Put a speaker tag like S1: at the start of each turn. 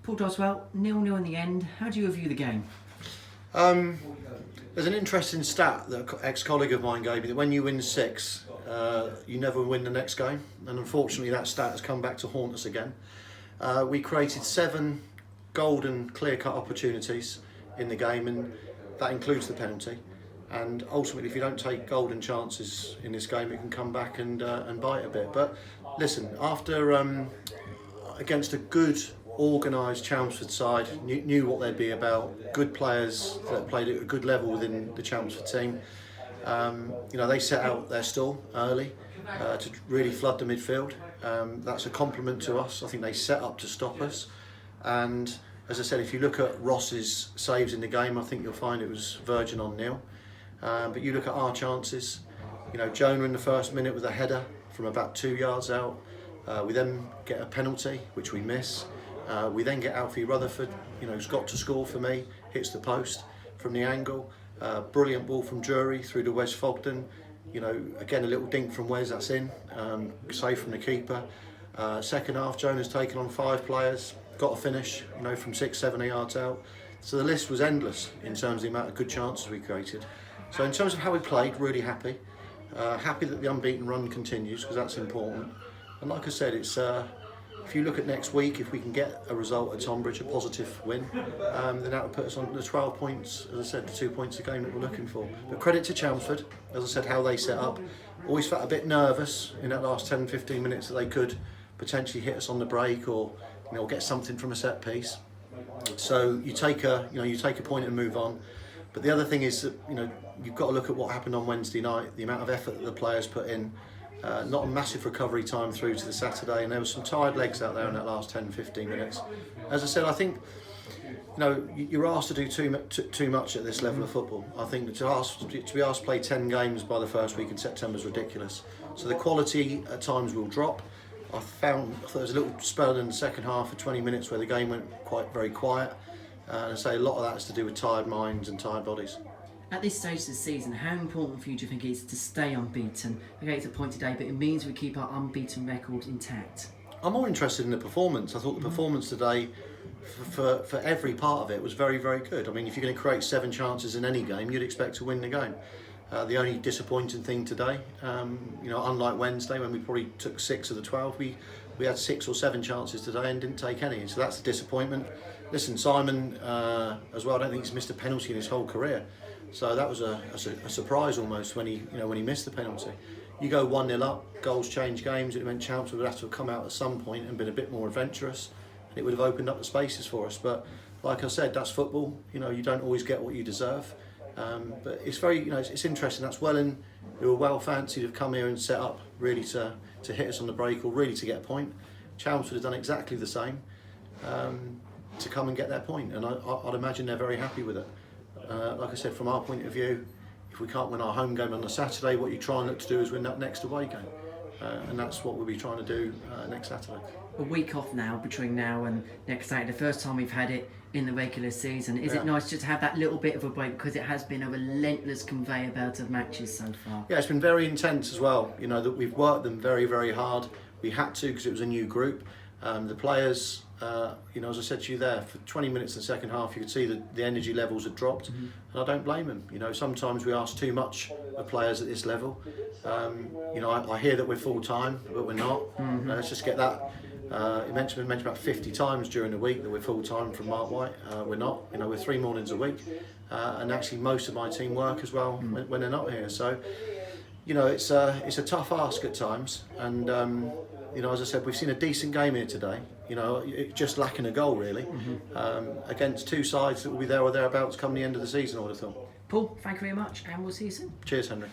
S1: Paul Doswell, 0-0 in the end. How do you review the game?
S2: There's an interesting stat that an ex-colleague of mine gave me, that when you win 6, you never win the next game. And unfortunately that stat has come back to haunt us again. We created 7 golden clear-cut opportunities in the game, and that includes the penalty. And ultimately, if you don't take golden chances in this game, it can come back and bite a bit. But listen, after against a good, organised Chelmsford side, knew what they'd be about, good players that played at a good level within the Chelmsford team. They set out their stall early to really flood the midfield. That's a compliment to us. I think they set up to stop us. And as I said, if you look at Ross's saves in the game, I think you'll find it was verging on nil. But you look at our chances. Jonah in the first minute with a header from about 2 yards out. We then get a penalty, which we miss. We then get Alfie Rutherford, who's got to score for me, hits the post from the angle. Brilliant ball from Drury through to Wes Fogden. Again, a little dink from Wes, that's in. Save from the keeper. Second half, Jonah's taken on 5 players, got a finish, from 6-7 yards out. So the list was endless in terms of the amount of good chances we created. So in terms of how we played, really happy. Happy that the unbeaten run continues, because that's important. And like I said, it's if you look at next week, if we can get a result at Tonbridge, a positive win, then that would put us on the 12 points, as I said, the 2 points a game that we're looking for. But credit to Chelmsford, as I said, how they set up. Always felt a bit nervous in that last 10-15 minutes that they could potentially hit us on the break or get something from a set piece. So you take a point and move on. But the other thing is that you've got to look at what happened on Wednesday night, the amount of effort that the players put in. Not a massive recovery time through to the Saturday, and there were some tired legs out there in that last 10-15 minutes. As I said, I think you're asked to do too much at this level of football. I think to be asked to play 10 games by the first week in September is ridiculous. So the quality at times will drop. I thought there was a little spell in the second half for 20 minutes where the game went very quiet. And I say a lot of that is to do with tired minds and tired bodies.
S1: At this stage of the season, how important for you do you think it is to stay unbeaten? Okay, it's a point today, but it means we keep our unbeaten record intact.
S2: I'm more interested in the performance. I thought the performance today, for every part of it, was very, very good. I mean, if you're going to create 7 chances in any game, you'd expect to win the game. The only disappointing thing today, unlike Wednesday when we probably took 6 of the 12, we had 6 or 7 chances today and didn't take any. So that's a disappointment. Listen, Simon as well, I don't think he's missed a penalty in his whole career. So that was a surprise almost when he missed the penalty. You go 1-0 up, goals change games. It meant Chelmsford would have to have come out at some point and been a bit more adventurous, and it would have opened up the spaces for us. But like I said, that's football. You don't always get what you deserve. But it's very, it's interesting. That's Welling, who were well fancied, have come here and set up really to hit us on the break or really to get a point. Chelmsford have done exactly the same to come and get their point, and I'd imagine they're very happy with it. Like I said, from our point of view, if we can't win our home game on a Saturday, what you try and look to do is win that next away game. And that's what we'll be trying to do next Saturday.
S1: A week off now, between now and next Saturday, the first time we've had it in the regular season. Is it nice just to have that little bit of a break, because it has been a relentless conveyor belt of matches so far? Yeah,
S2: it's been very intense as well. That we've worked them very, very hard. We had to, because it was a new group. The players, as I said to you there, for 20 minutes in the second half, you could see that the energy levels had dropped, and I don't blame them. Sometimes we ask too much of players at this level. I hear that we're full time, but we're not. Let's just get that. It mentioned about 50 times during the week that we're full time from Mark White. We're not. We're 3 mornings a week, and actually most of my team work as well when they're not here. So, it's a tough ask at times, and as I said, we've seen a decent game here today. Just lacking a goal really, against 2 sides that will be there or thereabouts come the end of the season, I would have thought.
S1: Paul, thank you very much, and we'll see you soon.
S2: Cheers, Henry.